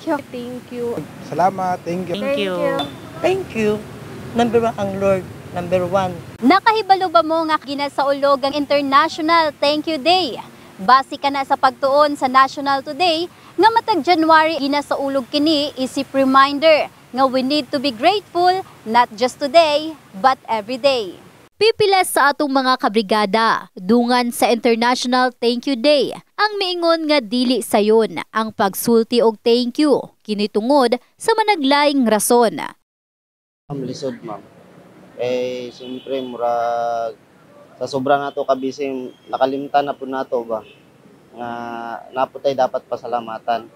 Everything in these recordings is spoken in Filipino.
Thank you. Thank you. Salamat, thank you. Thank you. Thank you. Number 1 ang Lord. Number 1. Nakahibalo ba mo nga ginasaulog ang International Thank You Day? Base ka na sa pagtuon sa National Today, nga matag January ginasaulog kini isip reminder nga we need to be grateful not just today, but every day. Pipila sa atong mga kabrigada, dungan sa International Thank You Day, ang miingon nga dili sayon ang pagsulti og thank you, kinitungod sa managlaing rason. Ma'am, lisod ma'am. Siyempre, murag sa sobrang nato kabising nakalimtan na po nato ba nga naputay dapat pasalamatan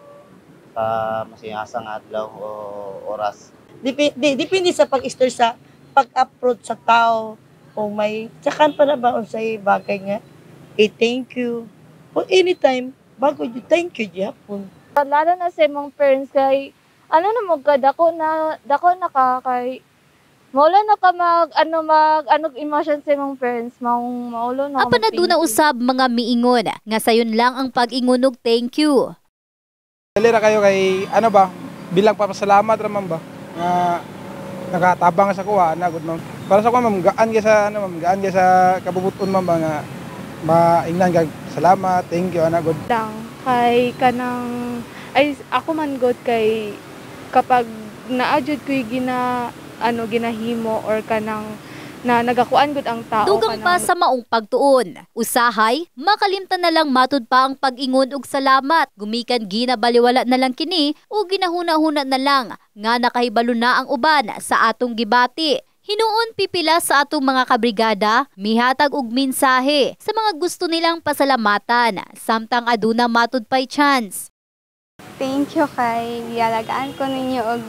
sa masayasang adlaw o oras. Depende sa pag-store sa pag-approach sa tao o may tsakan pa na ba unsay bagay nga thank you o anytime bago you thank you gyapon. Lalo na sa mong parents kay ano na mo ka dako na ka kay maulo na ka mag emotion sa mong parents maulo na. Apa na duna usab mga miingon nga sayon lang ang pag-ingon og thank you. Dali ra kayo kay ano ba bilang papasalamat ra man ba nga nakatabang sa kuha na good ma'am. Para sa kuha ma'am gaan gyud sa ano ma'am gaan gyud sa kabubuton ma'am ba nga maingnan kag salamat, thank you ana good. Lang kay kanang ay ako man god kay kapag naadjud ko'y ginahimo or kanang na nagakuan gud ang tao. Dugang pa sa maong pagtuon. Usahay, makalimtan na lang matud pa ang pag-ingon og salamat. Gumikan ginabaliwala na lang kini o ginahuna-huna na lang nga nakahibalo na ang uban sa atong gibati. Hinuon pipila sa atong mga kabrigada, mihatag og mensahe sa mga gusto nilang pasalamatan, samtang aduna matud pa'y chance. Thank you kay giyalagaan ko ninyo og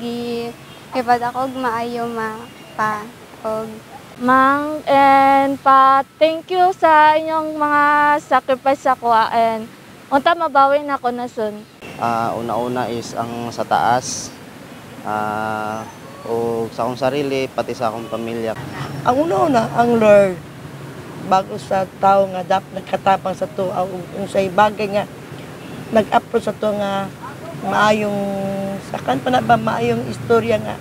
gibad ako og maayo pa og Mang, and thank you sa inyong mga sacrifice ako and unta mabawin ako na soon. Una-una is ang sa taas, o sa akong sarili, pati sa akong pamilya. Ang una-una ang Lord bago sa tao nga nagkatapang sa to unsay bagay nga nag-approach sa to nga maayong sakan pa na ba maayong istorya nga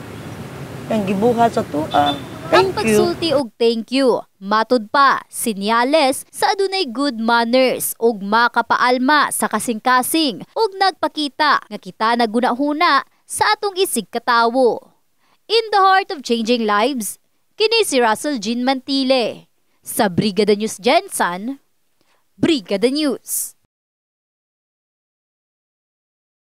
ang gibuhat sa to. Ang pagsulti og thank you, matud pa, sinyales sa adunay good manners ug makapaalma sa kasing-kasing ug nagpakita nga kita nagunahuna sa atong isig katawo. In the heart of changing lives, kini si Russell Jean Mantile. Sa Brigada News Gensan, Brigada News.